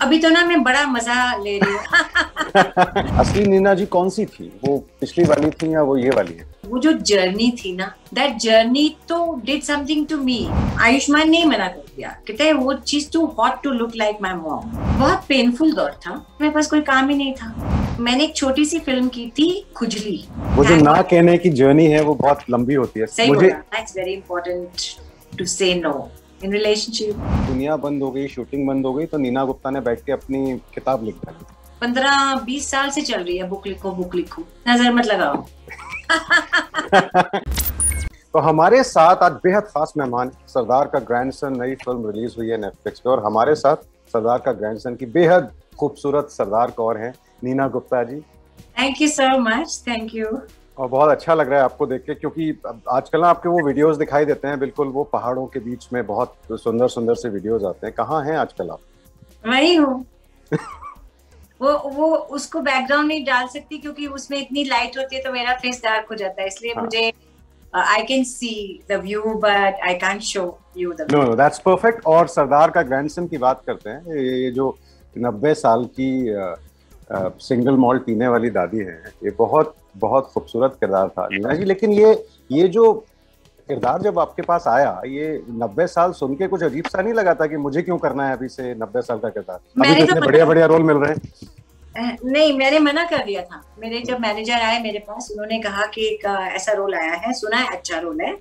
अभी तो ना मैं बड़ा मजा ले रही हूँ। असली नीना जी कौन सी थी? वो पिछली वाली थी या वो ये वाली है? वो जो जर्नी थी ना, दैट जर्नी तो did something to me. Ayushmann ने मना कर दिया, कहते हैं वो चीज too hot to look like my mom. बहुत पेनफुल दौर था, मेरे पास कोई काम ही नहीं था। मैंने एक छोटी सी फिल्म की थी, खुजली। वो जो ना कहने की जर्नी है वो बहुत लंबी होती है। सही मुझे इट्स वेरी इंपॉर्टेंट टू से नो इन रिलेशनशिप। दुनिया बंद हो गई, शूटिंग बंद हो गई, तो नीना गुप्ता ने बैठ के अपनी किताब लिख डाली। 15-20 साल से चल रही है, बुक लिखो, नजर मत लगाओ। तो हमारे साथ आज बेहद खास मेहमान, सरदार का ग्रैंडसन, नई फिल्म रिलीज हुई है नेटफ्लिक्स पे, और हमारे साथ सरदार का ग्रैंडसन की बेहद खूबसूरत सरदार कौर हैं, Neena Gupta ji. Thank you so much, thank you. और बहुत अच्छा लग रहा है आपको देख के, क्योंकि आजकल ना आपके वो वीडियोस दिखाई देते हैं, बिल्कुल वो पहाड़ों के बीच में बहुत सुंदर सुंदर से वीडियोस आते हैं। कहाँ हैं आजकल आप? वही हूँ। वो उसको बैकग्राउंड नहीं डाल सकती क्योंकि उसमें इतनी लाइट होती है तो मेरा फेस डार्क हो जाता है, इसलिए मुझे I can see the view but I can't show you the view. No that's perfect. और सरदार का ग्रैंडसन की बात करते हैं, ये जो 90 साल की सिंगल मॉल्ट पीने वाली दादी है, ये बहुत बहुत खूबसूरत किरदार था नीना जी। लेकिन ये जो किरदार जब आपके पास आया, ये 90 साल सुन के कुछ अजीब सा नहीं लगा था कि मुझे क्यों करना है अभी से 90 साल का किरदार? अभी तो इतने बढ़िया बढ़िया रोल मिल रहे हैं। नहीं, मैंने मना कर दिया था। मेरे जब मैनेजर आए मेरे पास, उन्होंने कहा कि एक ऐसा रोल आया है, सुना है अच्छा रोल है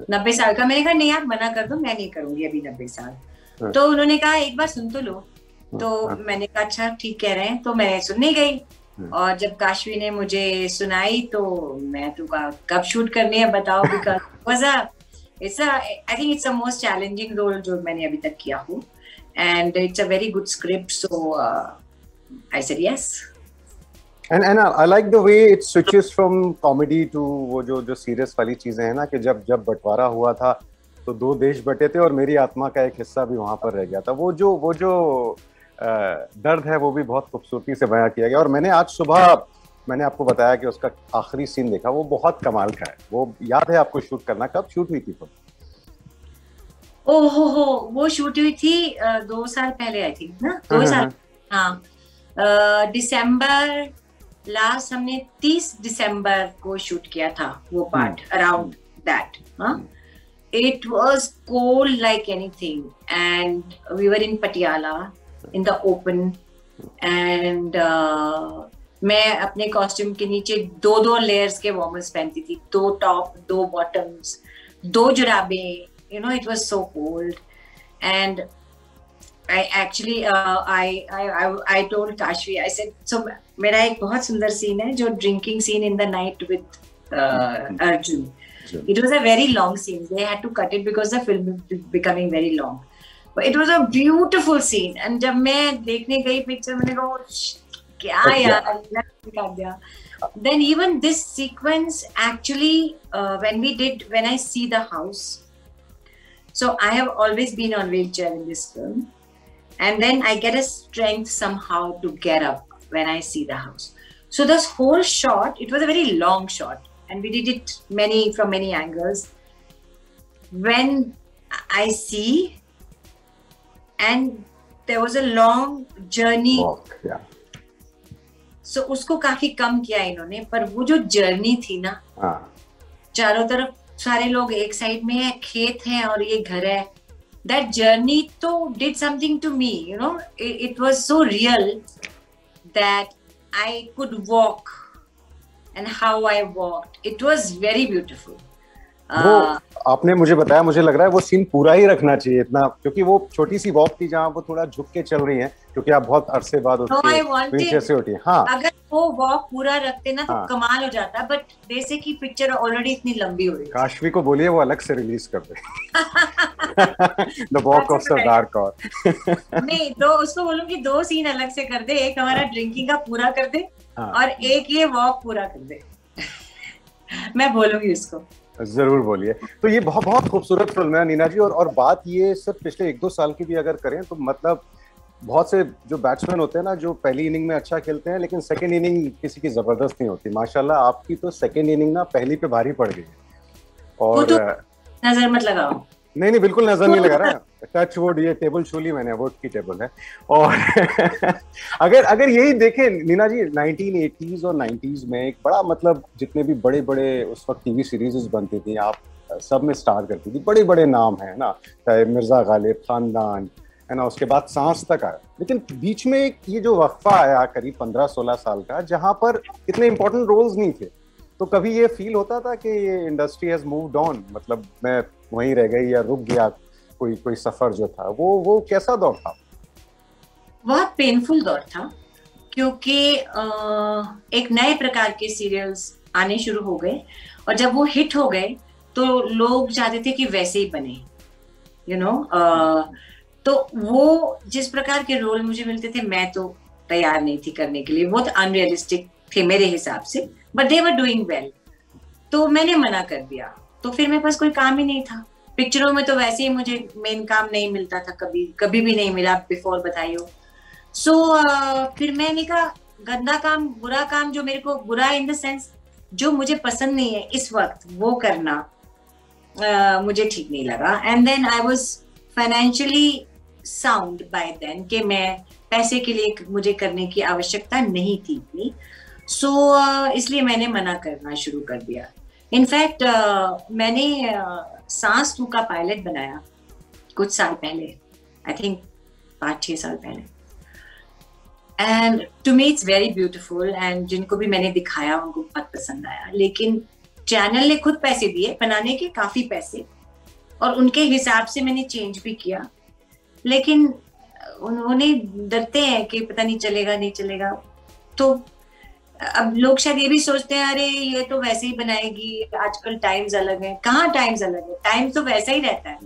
90 साल का। मैंने कहा नहीं आप मना कर दो, मैं नहीं करूंगी अभी 90 साल। तो उन्होंने कहा एक बार सुन तो लो। तो मैंने कहा अच्छा ठीक कह रहे हैं, तो मैं सुनने गई। और जब काशवी ने मुझे सुनाई तो मैं तो कब शूट करनी है बताओ, because I think it's a most challenging role जो मैंने अभी तक किया हूँ, and it's a very good script, so I said yes. And I like the way it switches from comedy to वो जो सीरियस वाली चीजें हैं ना, कि जब बंटवारा हुआ था तो दो देश बटे थे और मेरी आत्मा का एक हिस्सा भी वहां पर रह गया था। वो जो दर्द है वो भी बहुत खूबसूरती से बयां किया गया। और मैंने आज सुबह मैंने आपको बताया कि उसका आखिरी सीन देखा, वो बहुत कमाल का है। वो याद है आपको शूट करना? कब शूट हुई थी फिल्म? ओहो, वो शूट हुई थी 2 साल पहले आई थी ना, 2 साल। हाँ, दिसंबर लास्ट, हमने 30 दिसंबर को शूट किया था वो part, around that. It was cold like anything and we were in Patiala in the open, and मैं अपने कॉस्ट्यूम के नीचे 2 लेयर्स के वार्मर्स पहनती थी, 2 top 2 bottoms 2 जुराबे, you know, it was so cold. And I actually I told Kashvi, I said, so मेरा एक बहुत सुंदर सीन है जो drinking scene in the night with Arjun. It was a very long scene. They had to cut it because the film was becoming very long. But it was a beautiful scene. And जब मैं देखने गई picture, मैंने कहा क्या यार निकाल दिया। Then even this sequence actually when I see the house. So I have always been on wheelchair in this film, and then I get a strength somehow to get up when I see the house. So this whole shot, it was a very long shot, and we did it from many angles. When I see, and there was a long journey. Walk, yeah. So उसको काफी कम किया इन्होंने, पर वो जो journey थी ना, चारों तरफ सारे लोग एक साइड में है, खेत है और ये घर है, दैट जर्नी तो did something to me, you know, it was so real that I could walk, and how I walked, it was very beautiful. वो आपने मुझे बताया, मुझे लग रहा है वो सीन पूरा ही रखना चाहिए इतना, क्योंकि वो छोटी सी वॉक थी जहाँ वो थोड़ा झुक के चल रही हैं, क्योंकि आप बहुत अरसे बाद व्हीलचेयर से उठी। हाँ, अगर वो वॉक पूरा रखते ना तो कमाल हो जाता, बट जैसे कि पिक्चर ऑलरेडी इतनी लंबी हो रही है। काशवी को बोलिए वो अलग से रिलीज कर दे द वॉक ऑफ सरदार कौर। नहीं, तो उसको बोलूंगी 2 सीन अलग से कर दे, एक हमारा ड्रिंकिंग का पूरा कर दे और एक ये वॉक पूरा कर दे। मैं बोलूंगी उसको, जरूर बोलिए। तो ये बहुत बहुत खूबसूरत फिल्म है नीना जी। और बात ये सिर्फ पिछले 1-2 साल की भी अगर करें तो मतलब बहुत से जो बैट्समैन होते हैं ना, जो पहली इनिंग में अच्छा खेलते हैं लेकिन सेकंड इनिंग किसी की जबरदस्त नहीं होती। माशाल्लाह आपकी तो सेकंड इनिंग ना पहली पे भारी पड़ गई। और तो नजर मत लगाओ। नहीं नहीं, बिल्कुल नजर नहीं लगा रहा। टच वुड, ये टेबल छू ली मैंने, वुड की टेबल है। और अगर अगर यही देखें नीना जी, 1980s और 90s में एक बड़ा मतलब जितने भी बड़े बड़े उस वक्त टीवी सीरीज बनती थी, आप सब में स्टार करती थी, बड़े बड़े नाम है ना, चाहे मिर्जा गालिब, खानदान है ना, उसके बाद सांस तक आया। लेकिन बीच में एक ये जो वक्फा आया करीब 15-16 साल का, जहां पर इतने इंपॉर्टेंट रोल्स नहीं थे, तो कभी ये फील होता था कि ये इंडस्ट्री हैज मूव्ड ऑन, मतलब मैं वहीं रह गई या रुक गया, कोई कोई सफर जो था वो कैसा दौर था? बहुत पेनफुल दौर था, क्योंकि एक नए प्रकार के सीरियल्स आने शुरू हो गए, और जब वो हिट हो गए तो लोग चाहते थे कि वैसे ही बने, यू नो। तो वो जिस प्रकार के रोल मुझे मिलते थे, मैं तो तैयार नहीं थी करने के लिए, बहुत अनरियलिस्टिक थे मेरे हिसाब से, but they were doing well. तो मैंने मना कर दिया, तो फिर मेरे पास कोई काम ही नहीं था। पिक्चरों में तो वैसे ही मुझे मेन काम नहीं मिलता था, कभी कभी भी नहीं मिला बिफोर बधाइयो। सो फिर मैंने कहा गंदा काम, बुरा काम, जो मेरे को बुरा इन द सेंस जो मुझे पसंद नहीं है इस वक्त, वो करना मुझे ठीक नहीं लगा। And then I was financially sound by then, कि मैं पैसे के लिए मुझे करने की आवश्यकता नहीं थी इतनी। सो इसलिए मैंने मना करना शुरू कर दिया। इनफैक्ट मैंने सांस 2 का पायलट बनाया कुछ साल पहले, आई थिंक 5-6 साल पहले, and to me it's very beautiful, and जिनको भी मैंने दिखाया उनको बहुत पसंद आया। लेकिन चैनल ने खुद पैसे दिए बनाने के, काफी पैसे, और उनके हिसाब से मैंने चेंज भी किया, लेकिन उन्होंने डरते हैं कि पता नहीं चलेगा नहीं चलेगा। तो अब लोग शायद ये भी सोचते हैं अरे ये तो वैसे ही बनाएगी, आजकल टाइम्स अलग है। कहाँ टाइम्स अलग है, टाइम तो वैसा ही रहता है।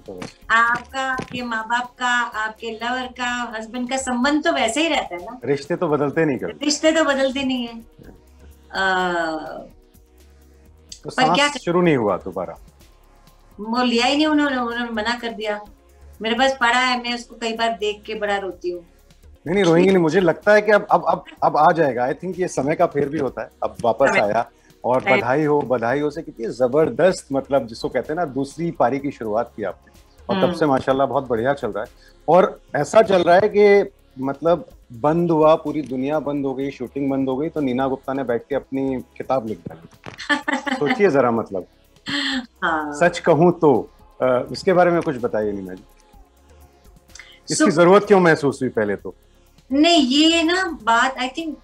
आपका, आपके माँ बाप का, आपके लवर का, हस्बैंड का संबंध तो वैसे ही रहता है ना, रिश्ते तो बदलते नहीं कभी, रिश्ते तो बदलते नहीं है। तो सांस शुरू नहीं हुआ दोबारा, वो लिया ही नहीं उन्होंने मना कर दिया। मेरे पास पड़ा है, मैं उसको कई बार देख के बड़ा रोती हूँ। नहीं रोएंगे नहीं, मुझे लगता है कि अब आ जाएगा। आई थिंक ये समय का फेर भी होता है, अब वापस आया। और बधाई हो से कितनी जबरदस्त, मतलब जिसको कहते हैं ना, दूसरी पारी की शुरुआत की आपने, और तब से माशाल्लाह बहुत बढ़िया चल रहा है। और ऐसा चल रहा है कि मतलब बंद हुआ, पूरी दुनिया बंद हो गई, शूटिंग बंद हो गई, तो नीना गुप्ता ने बैठ के अपनी किताब लिख डाली। सोचिए जरा, मतलब सच कहूं तो उसके बारे में कुछ बताइए नीना जी, इसकी जरूरत क्यों महसूस हुई पहले तो? नहीं, ये ना बात आई थिंक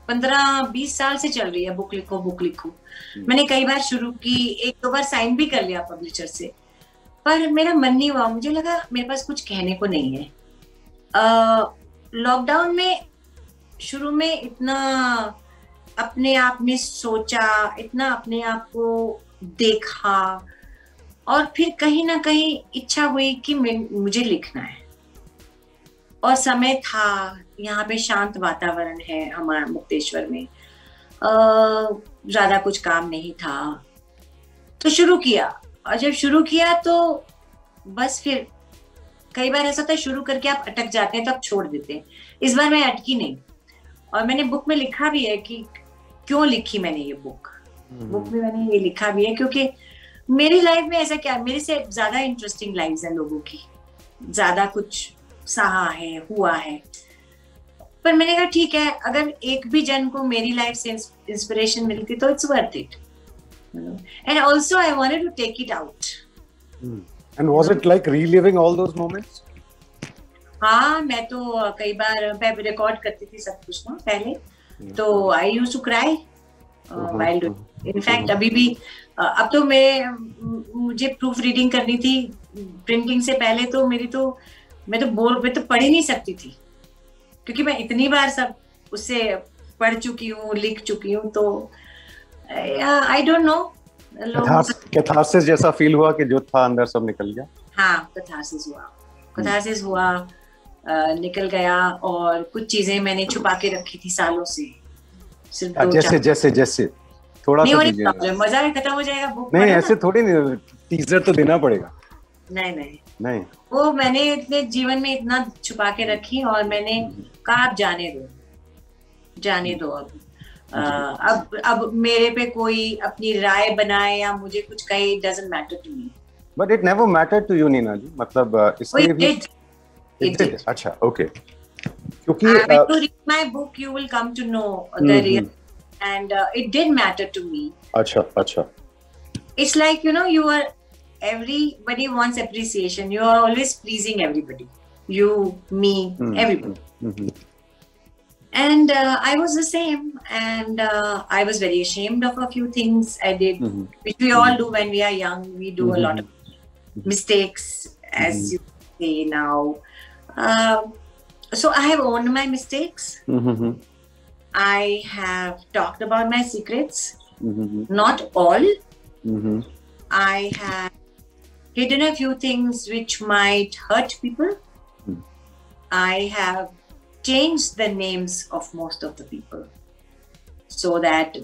15-20 साल से चल रही है, बुक लिखो। मैंने कई बार शुरू की, 1-2 बार साइन भी कर लिया पब्लिशर से, पर मेरा मन नहीं हुआ। मुझे लगा मेरे पास कुछ कहने को नहीं है। लॉकडाउन में शुरू में इतना अपने आप में सोचा, इतना अपने आप को देखा, और फिर कहीं ना कहीं इच्छा हुई कि मुझे लिखना है। और समय था, यहाँ पे शांत वातावरण है हमारा मुक्तेश्वर में, ज्यादा कुछ काम नहीं था, तो शुरू किया। और जब शुरू किया तो बस फिर कई बार ऐसा होता है शुरू करके आप अटक जाते हैं तो आप छोड़ देते हैं। इस बार मैं अटकी नहीं, और मैंने बुक में लिखा भी है कि क्यों लिखी मैंने ये बुक में मैंने ये लिखा भी है क्योंकि मेरी लाइफ में ऐसा क्या, मेरे से ज्यादा इंटरेस्टिंग लाइफ है लोगों की, ज्यादा कुछ सहा है, हुआ है। पर मैंने कहा ठीक है, अगर एक भी जन को मेरी लाइफ से इंस्पिरेशन मिलती तो it's worth it, and also I wanted to take it out. And was it like reliving all those moments? हाँ, मैं तो कई बार रिकॉर्ड करती थी सब कुछ ना पहले, तो I used to cry while doing. In fact अभी भी अब तो मुझे प्रूफ रीडिंग करनी थी प्रिंटिंग से पहले, तो मैं तो पढ़ ही नहीं सकती थी, क्योंकि मैं इतनी बार सब उससे पढ़ चुकी हूँ, लिख चुकी हूँ। तो आई डोंट नो, कैथारसिस जैसा फील हुआ कि जो था अंदर सब निकल गया। हाँ, कैथारसिस हुआ, निकल गया। और कुछ चीजें मैंने छुपा के रखी थी सालों से, सिर्फ जैसे थोड़ा सा दीजिए, मजा भी खत्म हो जाएगा बुक। नहीं ऐसे थोड़ी नहीं, टीजर तो देना पड़ेगा। नहीं, वो मैंने इतने जीवन में इतना छुपा के रखी, और मैंने कहा आप जाने दो अब मेरे पे कोई अपनी राय बनाए या मुझे कुछ कहे, doesn't matter to me. But it never mattered to you, Neena ji, मतलब इसलिए भी it did. अच्छा, okay. क्योंकि when you read my book, you will come to know the real, and it did matter to me. अच्छा. It's like, you are, everybody wants appreciation. You are always pleasing everybody. You, me, everybody. And I was the same, and I was very ashamed of a few things I did, which we all do when we are young. We do a lot of mistakes, as you say now. So I have owned my mistakes. I have talked about my secrets. Not all. I have hidden a few things which might hurt people. I have changed the names of most of the people so that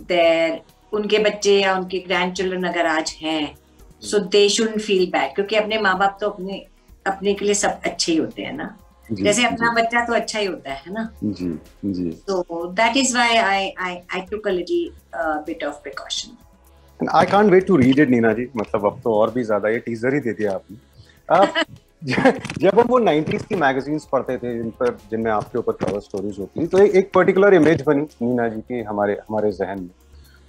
उनके बच्चे या उनके grandchildren अगर आज हैं, so they shouldn't feel bad, क्योंकि अपने माँ बाप तो अपने के लिए सब अच्छे ही होते हैं ना, जैसे अपना बच्चा तो अच्छा ही होता है ना. जी. So that is why I took a little bit of precaution. And I can't wait to read it, Neena ji. मतलब अब तो और भी ज्यादा, ये टीजर ही दे दिया आपने. जब हम वो 90s की मैगजीन्स पढ़ते थे जिनमें आपके ऊपर कवर स्टोरीज होती थी, तो एक पर्टिकुलर इमेज बनी नीना जी की हमारे जहन में,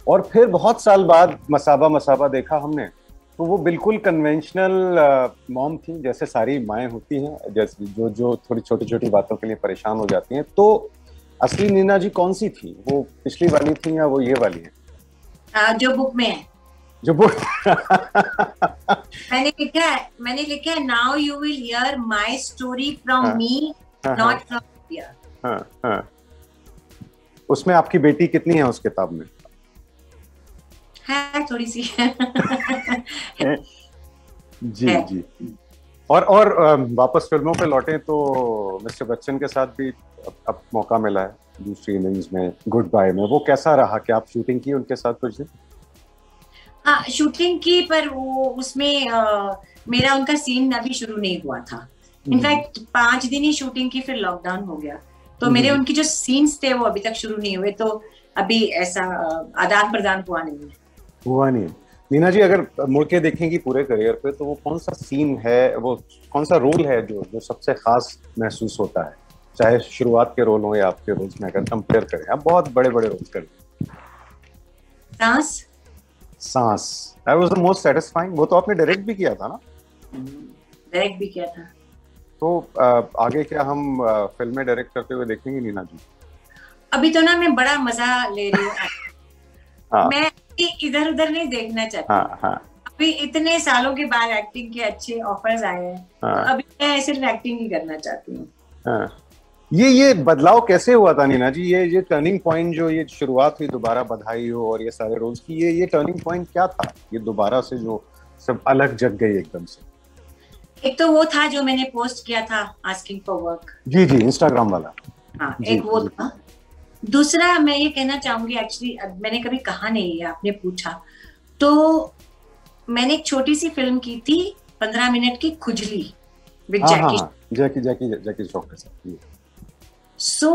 और फिर बहुत साल बाद मसाबा देखा हमने, तो वो बिल्कुल कन्वेंशनल मॉम थी, जैसे सारी माएँ होती हैं, जैसे जो थोड़ी छोटी बातों के लिए परेशान हो जाती हैं. तो असली नीना जी कौन सी थी? वो पिछली वाली थी या वो ये वाली है जो बुक में है? जो बुक मैंने लिखा है now you will hear my story from me, not from here. उसमें आपकी बेटी कितनी है उस किताब में? है थोड़ी सी. जी. और वापस फिल्मों पे लौटे तो मिस्टर बच्चन के साथ भी अब मौका मिला है दूसरी इनिंग्स में, गुड बाय में. वो कैसा रहा? क्या आप शूटिंग की उनके साथ कुछ दिन? हाँ, शूटिंग की, पर वो उसमें मेरा उनका सीन अभी शुरू नहीं हुआ था. इनफैक्ट 5 दिन ही शूटिंग की, फिर लॉकडाउन हो गया, तो मेरे उनकी जो सीन्स थे वो अभी तक शुरू नहीं हुए, तो अभी ऐसा आदान प्रदान हुआ नहीं है. नीना जी, अगर मुड़ के देखेंगी पूरे करियर पे, तो वो कौन सा सीन है, वो कौन सा रोल है जो सबसे खास महसूस होता है, चाहे शुरुआत के रोल हो या आपके रोल्स में अगर कंपेयर करें? आप बहुत बड़े रोल्स करें. सांस, that was the most satisfying. वो तो आपने डायरेक्ट भी किया था ना? डायरेक्ट भी किया था. तो आगे क्या हम फिल्में डायरेक्ट करते हुए देखेंगे नीना जी? अभी तो ना मैं बड़ा मजा ले रही हूँ. मैं इधर उधर नहीं देखना चाहती. अभी इतने सालों के बाद एक्टिंग के अच्छे ऑफर्स आए हैं, तो अभी मैं सिर्फ एक्टिंग ही करना चाहती हूँ. ये बदलाव कैसे हुआ था नीना जी? ये टर्निंग पॉइंट, जो ये शुरुआत हुई दोबारा बधाई हो और ये सारे रोल्स की, ये टर्निंग पॉइंट क्या था? ये दोबारा से जो सब अलग जग गई एकदम से. एक तो वो था जो मैंने पोस्ट किया था, आस्किंग फॉर वर्क. जी, इंस्टाग्राम वाला. हाँ, एक वो था. दूसरा मैं ये कहना चाहूंगी, एक्चुअली मैंने कभी कहा नहीं है, आपने पूछा, तो मैंने एक छोटी सी फिल्म की थी 15 मिनट की, खुजली, विद जैकी श्रॉफ के साथ. सो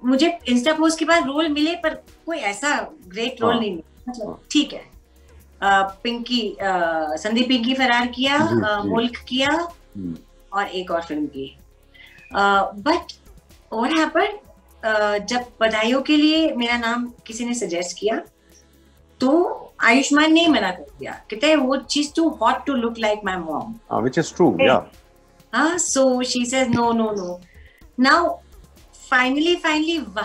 मुझे इंस्टा पोस्ट के बाद रोल मिले, पर कोई ऐसा ग्रेट रोल नहीं मिला. मतलब ठीक है, पिंकी, संदीप पिंकी फरार किया, मुल्क किया, और एक और फिल्म की. बट व्हाट हैपेंड, जब बधाइयों के लिए मेरा नाम किसी ने सजेस्ट किया, तो आयुष्मान ने मना कर दिया, कहते हैं वो चीज too hot to look like my mom, which is true. Yeah so she says no. Now finally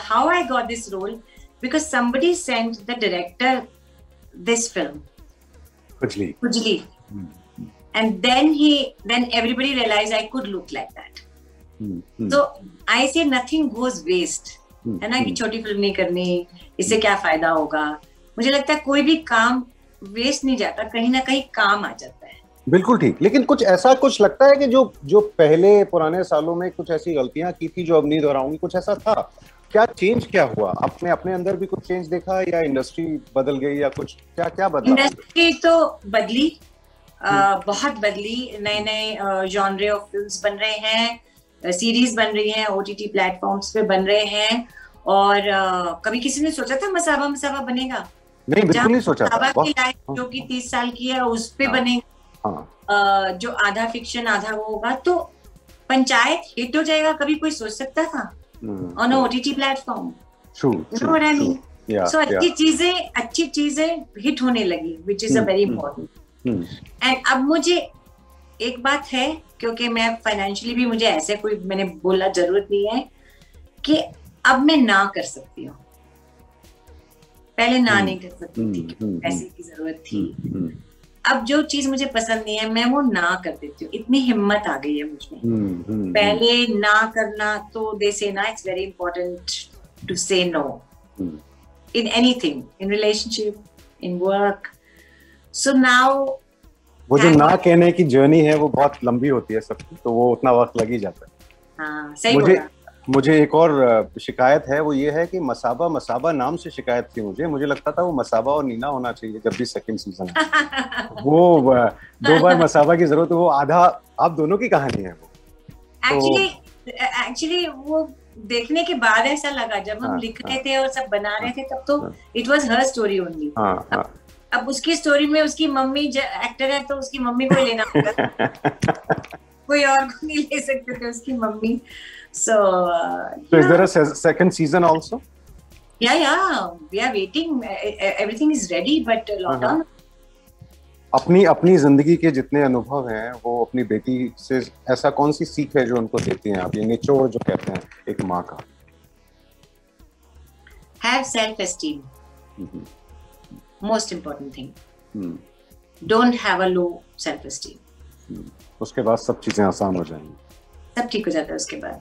how I got this role, because somebody sent the director this film, Khujli. And then everybody realized I could look like that. So I say nothing goes waste. है ना, कि छोटी film नहीं करनी, इससे क्या फायदा होगा. मुझे लगता है कोई भी काम वेस्ट नहीं जाता, कहीं ना कहीं काम आ जाता है. बिल्कुल ठीक. लेकिन कुछ लगता है कि जो पहले पुराने सालों में कुछ ऐसी गलतियां की थी जो अब नहीं दोहराऊंगी, कुछ ऐसा था क्या? चेंज क्या हुआ? आपने अपने अंदर भी कुछ चेंज देखा, या इंडस्ट्री बदल गई, या कुछ क्या बदला? इंडस्ट्री तो बदली, बहुत बदली. नए जॉनरे ऑफ फिल्म्स बन रहे हैं, सीरीज बन रही हैं, OTT प्लेटफॉर्म्स पे बन रहे हैं. और कभी किसी ने सोचा था मसाबा बनेगा? नहीं, बिल्कुल नहीं सोचा था. की लाइफ जो कि 30 साल की है, उस पे बनेगा. जो आधा फिक्शन आधा वो होगा, तो पंचायत हिट हो जाएगा, कभी कोई सोच सकता था ऑन OTT प्लेटफॉर्म? सो अच्छी चीजें हिट होने लगी, which is a very important. And अब मुझे एक बात है, क्योंकि मैं फाइनेंशियली भी, मुझे ऐसे कोई मैंने बोला जरूरत नहीं है कि अब मैं ना कर सकती हूँ, पहले ना नहीं कर सकती थी, पैसे की जरूरत थी। अब जो चीज मुझे पसंद नहीं है मैं वो ना कर देती हूँ, इतनी हिम्मत आ गई है मुझमें। पहले ना करना, तो दे से ना, इट्स वेरी इंपॉर्टेंट टू से no in anything, in relationship, in work. So now वो जो ना कहने की जर्नी है वो बहुत लंबी होती है सबकी, तो वो उतना वक्त लग ही जाता है। हाँ, सही बोला। मुझे एक और शिकायत है, वो ये है कि मसाबा नाम से शिकायत थी मुझे लगता था वो मसाबा और नीना होना चाहिए जब भी सेकंड सीजन है। वो 2 बार मसाबा की जरूरत है, वो आधा आप दोनों की कहानी है वो। एक्चुअली वो देखने के बाद ऐसा लगा, जब हम लिख रहे थे और सब बना रहे थे तब तो it was her story only. अब उसकी स्टोरी में उसकी मम्मी एक्टर है, तो उसकी मम्मी को लेना होगा, कोई और को नहीं ले सकते थे, उसकी mummy. So is there a second season also? Yeah, we are waiting. Everything is ready, but lockdown. अपनी जिंदगी के जितने अनुभव हैं, वो अपनी बेटी से ऐसा कौन सी सीख है जो उनको देती हैं आप, ये निचोड़ जो कहते हैं एक माँ का? Have self-esteem. Most important thing. Don't have a low self-esteem. उसके बाद सब चीजें आसान हो जाएंगी, सब ठीक हो जाता है उसके बाद।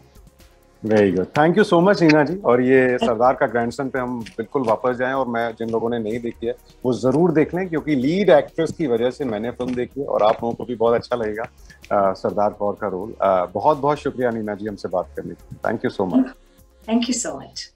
Very good, thank you so much Neena ji. और ये सरदार का ग्रैंडसन पे हम बिल्कुल वापस जाएं, और मैं जिन लोगों ने नहीं देखी है वो जरूर देख लें, क्योंकि लीड एक्ट्रेस की वजह से मैंने फिल्म देखी है और आप लोगों को भी बहुत अच्छा लगेगा सरदार कौर का रोल। बहुत बहुत शुक्रिया नीना जी हमसे बात करने के लिए, thank you so much. Thank you so much.